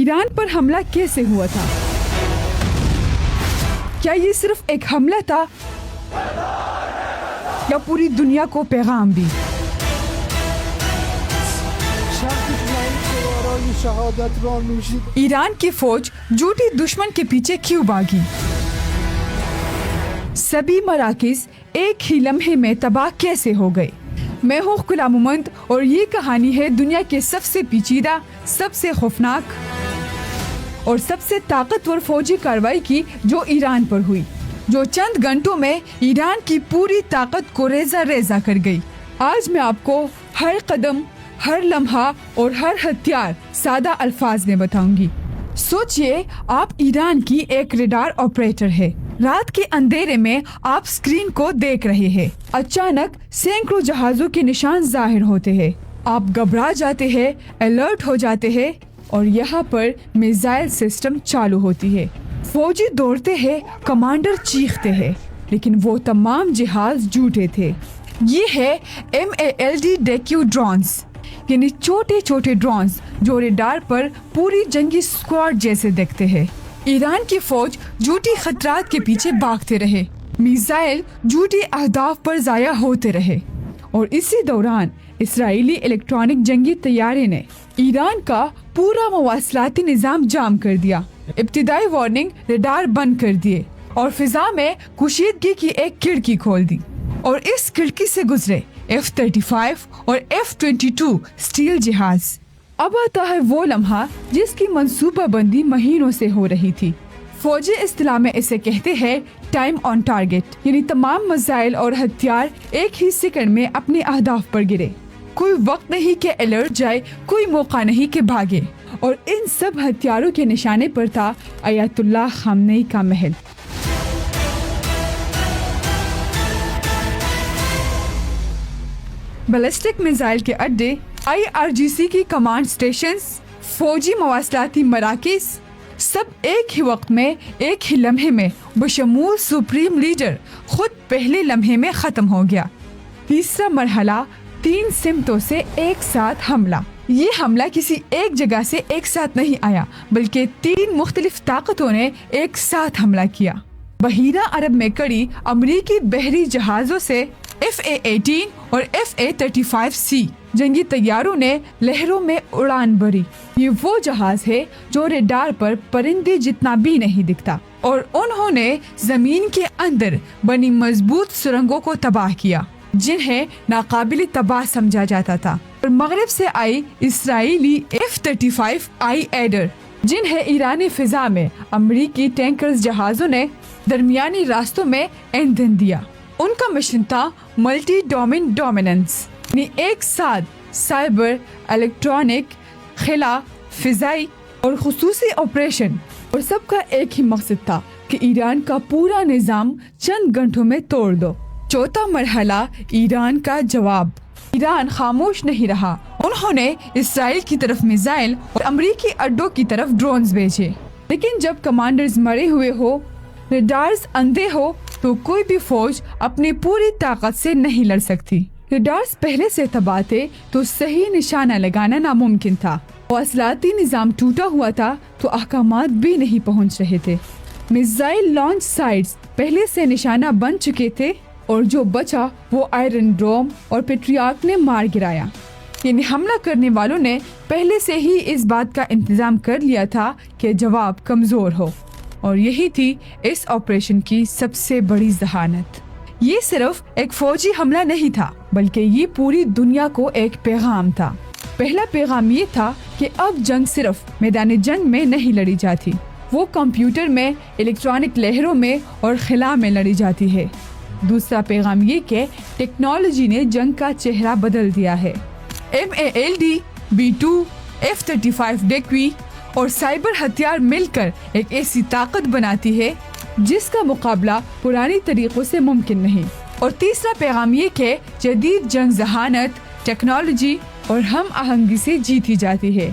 ایران پر حملہ کیسے ہوا تھا؟ کیا یہ صرف ایک حملہ تھا یا پوری دنیا کو پیغام دی؟ ایران کی فوج جھوٹی دشمن کے پیچھے کیوں بھاگی؟ سبھی مراکز ایک ہی لمحے میں تباہ کیسے ہو گئے؟ میں ہوں غلام محمد اور یہ کہانی ہے دنیا کے سب سے پیچیدہ، سب سے خوفناک اور سب سے طاقتور فوجی کارروائی کی جو ایران پر ہوئی، جو چند گھنٹوں میں ایران کی پوری طاقت کو ریزہ ریزہ کر گئی۔ آج میں آپ کو ہر قدم، ہر لمحہ اور ہر ہتھیار سادہ الفاظ میں بتاؤں گی۔ سوچئے آپ ایران کی ایک ریڈار آپریٹر ہے۔ رات کے اندھیرے میں آپ اسکرین کو دیکھ رہے ہیں۔ اچانک سینکڑوں جہازوں کے نشان ظاہر ہوتے ہیں۔ آپ گھبرا جاتے ہیں، الرٹ ہو جاتے ہیں اور یہاں پر میزائل سسٹم چالو ہوتی ہے۔ فوجی دوڑتے ہیں، کمانڈر چیختے ہیں، لیکن وہ تمام جہاز جھوٹے تھے۔ یہ ہے MALD ڈیکیو ڈرونز، یعنی چھوٹے چھوٹے ڈرونز جو ریڈار پر پوری جنگی اسکواڈ جیسے دیکھتے ہیں۔ ایران کی فوج جھوٹی خطرات کے پیچھے بھاگتے رہے، میزائل جھوٹی اہداف پر ضائع ہوتے رہے، اور اسی دوران اسرائیلی الیکٹرانک جنگی طیارے نے ایران کا پورا مواصلاتی نظام جام کر دیا۔ ابتدائی وارننگ ریڈار بند کر دیے اور فضا میں کشیدگی کی ایک کھڑکی کھول دی، اور اس کھڑکی سے گزرے F-35 اور F-22 اسٹیل جہاز۔ اب آتا ہے وہ لمحہ جس کی منصوبہ بندی مہینوں سے ہو رہی تھی۔ فوجی اصطلاح میں اسے کہتے ہیں ٹائم آن ٹارگٹ، یعنی تمام میزائل اور ہتھیار ایک ہی سیکنڈ میں اپنے اہداف پر گرے۔ کوئی وقت نہیں کہ الرٹ جائے، کوئی موقع نہیں کہ بھاگے، اور ان سب ہتھیاروں کے نشانے پر تھا آیت اللہ خامنئی کا محل۔ بیلسٹک میزائل کے اڈے، IRGC کی کمانڈ سٹیشنز، فوجی مواصلاتی مراکز، سب ایک ہی وقت میں، ایک ہی لمحے میں بشمول سپریم لیڈر خود پہلے لمحے میں ختم ہو گیا۔ تیسرا مرحلہ، 3 سمتوں سے ایک ساتھ حملہ۔ یہ حملہ کسی ایک جگہ سے ایک ساتھ نہیں آیا، بلکہ 3 مختلف طاقتوں نے ایک ساتھ حملہ کیا۔ بحیرہ عرب میں کڑی امریکی بحری جہازوں سے FA-18 اور FA-35C جنگی طیاروں نے لہروں میں اڑان بھری۔ یہ وہ جہاز ہے جو ریڈار پر پرندے جتنا بھی نہیں دکھتا، اور انہوں نے زمین کے اندر بنی مضبوط سرنگوں کو تباہ کیا جنہیں ناقابل تباہ سمجھا جاتا تھا، اور مغرب سے آئی اسرائیلی F-35I ایڈر جنہیں ایرانی فضا میں امریکی ٹینکرز جہازوں نے درمیانی راستوں میں ایندھن دیا۔ ان کا مشن تھا ملٹی ڈومین ڈومیننس، یعنی ایک ساتھ سائبر، الیکٹرانک، خلا، فضائی اور خصوصی آپریشن، اور سب کا ایک ہی مقصد تھا کہ ایران کا پورا نظام چند گھنٹوں میں توڑ دو۔ چوتھا مرحلہ، ایران کا جواب۔ ایران خاموش نہیں رہا، انہوں نے اسرائیل کی طرف میزائل اور امریکی اڈوں کی طرف ڈرونز بھیجے، لیکن جب کمانڈرز مرے ہوئے ہو، ریڈارز اندھے ہو، تو کوئی بھی فوج اپنی پوری طاقت سے نہیں لڑ سکتی۔ ریڈارز پہلے سے تباہ تھے تو صحیح نشانہ لگانا ناممکن تھا۔ مواصلاتی نظام ٹوٹا ہوا تھا تو احکامات بھی نہیں پہنچ رہے تھے۔ میزائل لانچ سائٹس پہلے سے نشانہ بن چکے تھے، اور جو بچا وہ آئرن ڈوم اور پیٹریاٹ نے مار گرایا۔ یعنی حملہ کرنے والوں نے پہلے سے ہی اس بات کا انتظام کر لیا تھا کہ جواب کمزور ہو، اور یہی تھی اس آپریشن کی سب سے بڑی ذہانت۔ یہ صرف ایک فوجی حملہ نہیں تھا، بلکہ یہ پوری دنیا کو ایک پیغام تھا۔ پہلا پیغام یہ تھا کہ اب جنگ صرف میدان جنگ میں نہیں لڑی جاتی، وہ کمپیوٹر میں، الیکٹرانک لہروں میں اور خلا میں لڑی جاتی ہے۔ دوسرا پیغام یہ کہ ٹیکنالوجی نے جنگ کا چہرہ بدل دیا ہے۔ MALD، B-2، F-35 ڈیکوی اور سائبر ہتھیار مل کر ایک ایسی طاقت بناتی ہے جس کا مقابلہ پرانی طریقوں سے ممکن نہیں۔ اور تیسرا پیغام یہ کہ جدید جنگ ذہانت، ٹیکنالوجی اور ہم آہنگی سے جیتی جاتی ہے۔